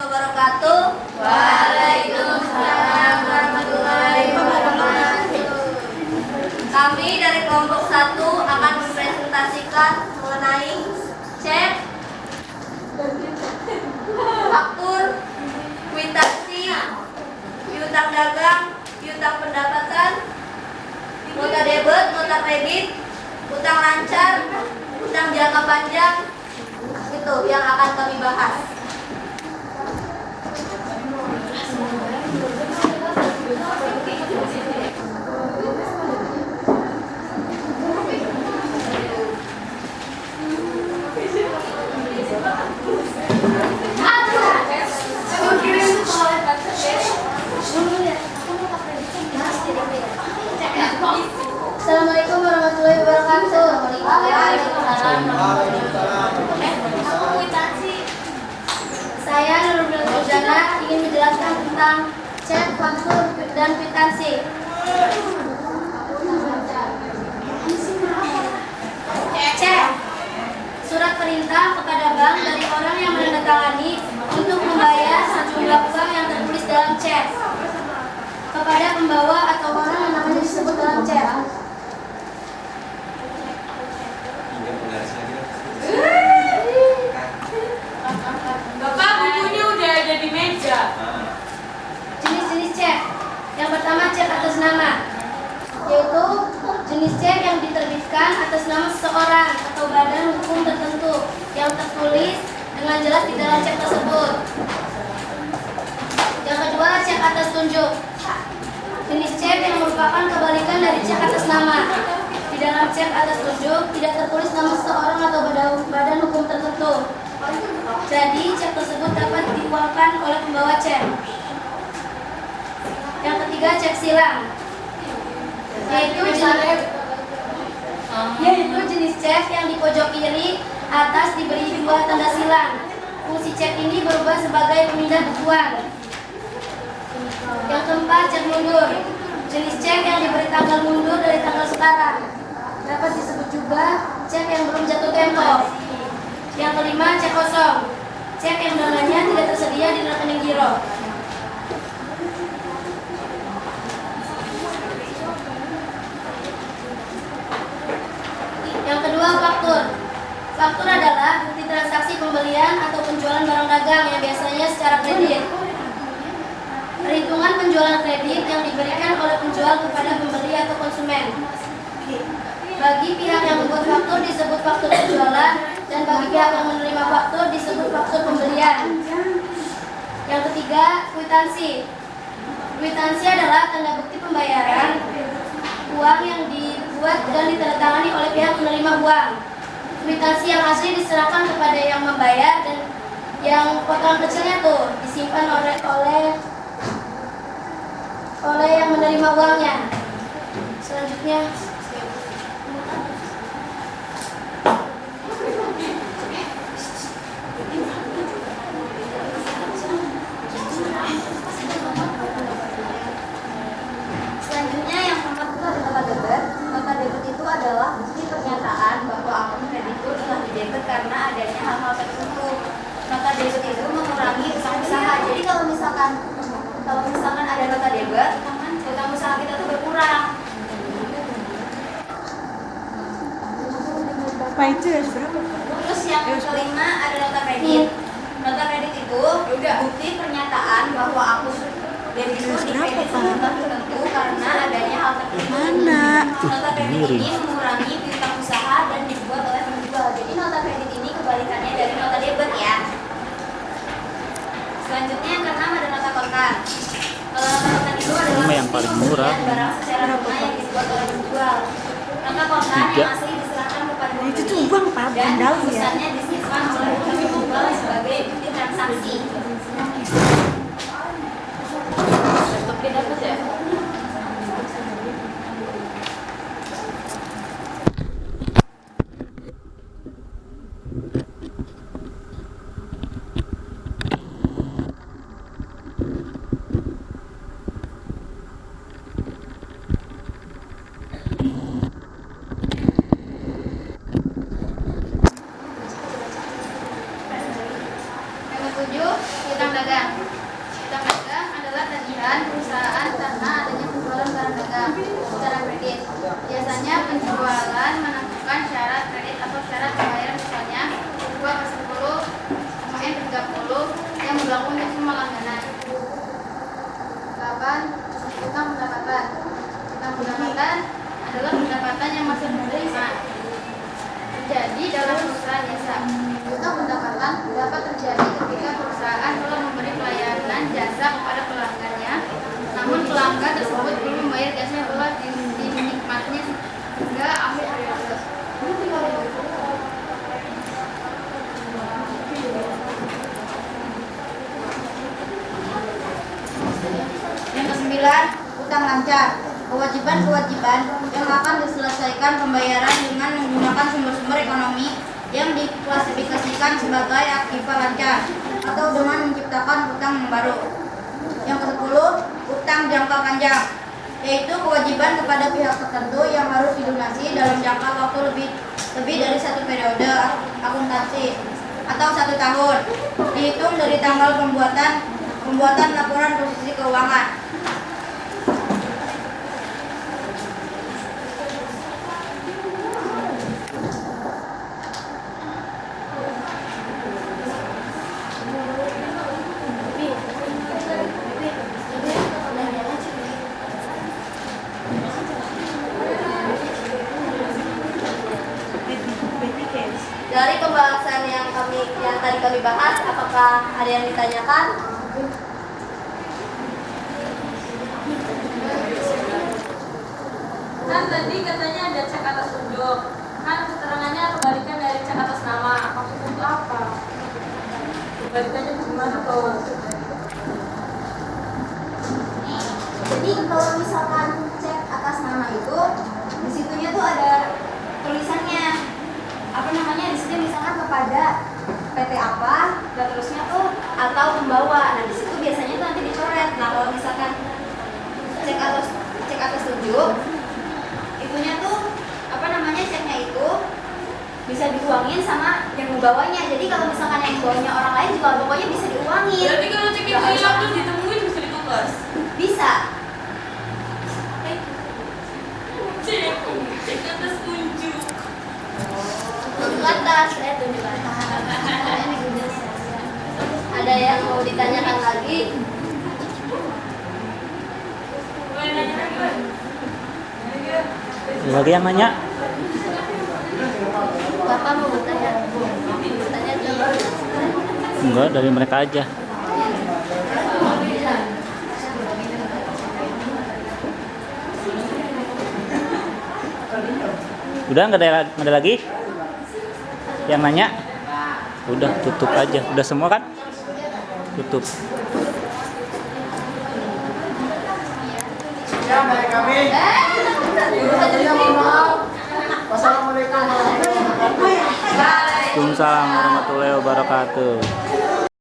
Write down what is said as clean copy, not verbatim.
Wabarakatuh. Waalaikumsalam warahmatullahi wabarakatuh. Kami dari kelompok 1 akan mempresentasikan mengenai cek, faktur, kwitansi, piutang dagang, piutang pendapatan, nota debit, nota kredit, utang lancar, utang jangka panjang. Itu yang akan kami bahas. Assalamualaikum warahmatullahi wabarakatuh. Saya Nurul Muzana ingin menjelaskan tentang cek, faktur, dan kwitansi. Cek, surat perintah kepada bank dari orang yang menandatangani untuk membayar sejumlah uang yang tertulis dalam cek kepada pembawa atau orang yang namanya disebut dalam cek. Bapak, bukunya udah ada di meja. Jenis-jenis cek. Yang pertama cek atas nama, yaitu jenis cek yang diterbitkan atas nama seseorang atau badan hukum tertentu yang tertulis dengan jelas di dalam cek tersebut. Yang kedua cek atas tunjuk. Jenis cek yang merupakan kebalikan dari cek atas nama. Di dalam cek atas tunjuk tidak tertulis nama seseorang atau badan hukum tertentu. Jadi cek tersebut dapat diuangkan oleh pembawa cek. Yang ketiga cek silang, yaitu jenis cek yang di pojok kiri atas diberi 2 tanda silang. Fungsi cek ini berubah sebagai pemindah bukuan. Yang keempat cek mundur, jenis cek yang diberi tanggal mundur dari tanggal sekarang. Dapat disebut juga cek yang belum jatuh tempo. Yang kelima cek kosong, cek yang dananya tidak tersedia di rekening giro. Yang kedua faktur. Faktur adalah bukti transaksi pembelian atau penjualan barang dagang yang biasanya secara kredit. Perhitungan penjualan kredit yang diberikan oleh penjual kepada pembeli atau konsumen. Bagi pihak yang membuat faktur disebut faktur penjualan, dan bagi pihak yang menerima faktur disebut faktur pembelian. Yang ketiga, kwitansi. Kwitansi adalah tanda bukti pembayaran uang yang dibuat dan ditandatangani oleh pihak menerima uang. Kwitansi yang asli diserahkan kepada yang membayar dan yang potongan kecilnya tuh disimpan oleh yang menerima uangnya. Selanjutnya yang keempat itu adalah nota debit. Nota debit itu adalah bukti pernyataan bahwa akun kreditur telah didebit karena adanya hal-hal tertentu. Nota debit itu mengurangi utang usaha. Jadi kalau misalkan ada nota debit, utang usaha kita tuh berkurang. Terus yang kelima ada nota kredit. Nota kredit itu bukti pernyataan bahwa akun debitur dikredit sejumlah tertentu karena adanya hal tertentu. Nota kredit ini mengurangi piutang usaha dan dibuat oleh penjual. Jadi nota kredit ini kebalikannya dari nota debit ya. Selanjutnya yang keenam ada nota kontan. Kalau nota kontan itu adalah yang paling murah barang secara tunai yang dibuat oleh penjual. Nota kontan yang asli diserahkan kepada pembeli Itu tuh uang Pak, dan dalam ya. tulisannya disimpan oleh penjual sebagai bukti transaksi. Dapat ya? Yang ketujuh dagang. Utang dagang adalah tagihan perusahaan karena adanya penjualan barang dagang secara kredit. Biasanya penjualan menentukan syarat kredit atau syarat pembayaran, misalnya 2/10, UMN 30 yang berlaku untuk semua langganan. 8. Utang pendapatan. Utang pendapatan adalah pendapatan yang masih diterima terjadi dalam perusahaan jasa. Utang pendapatan dapat terjadi ketika perusahaan telah memberi pelayanan jasa kepada pelanggannya, namun pelanggan tersebut belum membayar jasa yang telah dinikmatinya hingga akhir periode. Yang kesembilan, utang lancar. Kewajiban-kewajiban yang akan diselesaikan pembayaran dengan menggunakan sumber-sumber ekonomi yang diklasifikasikan sebagai aktiva lancar atau dengan menciptakan utang yang baru. Yang ke-10, utang jangka panjang, yaitu kewajiban kepada pihak tertentu yang harus dilunasi dalam jangka waktu lebih dari satu periode akuntansi atau 1 tahun, dihitung dari tanggal pembuatan laporan posisi keuangan. Dari pembahasan yang tadi kami bahas, apakah ada yang ditanyakan? Kan tadi katanya ada cek atas unjuk. Kan keterangannya kebalikan dari cek atas nama. Maksudnya itu apa? Kebalikannya gimana tuh? Jadi kalau misalkan cek atas nama itu, di situnya tuh ada tulisannya apa namanya, di situ misalkan kepada PT apa, dan terusnya tuh atau pembawa. Nah di situ biasanya tuh nanti dicoret. Nah kalau misalkan cek atas tunjuk, itunya tuh apa namanya, ceknya itu bisa diuangin sama yang membawanya. Jadi kalau misalkan yang membawanya orang lain juga pokoknya bisa diuangin. Berarti kalau cek itu hilang terus ditemuin bisa ditukar? Bisa. Cek atas unjuk. Tunjuk atas, tunjuk atas. Ada yang mau ditanyakan lagi? Boleh nanya lagi? Lagi yang nanya? Bapak mau bertanya? Bertanya juga. Enggak, dari mereka aja. Udah nggak ada lagi? Yang nanya? Udah, tutup aja. Udah semua kan? Tutup. Ya, baik kami. Wassalamualaikum warahmatullahi wabarakatuh. Waalaikumsalam warahmatullahi wabarakatuh.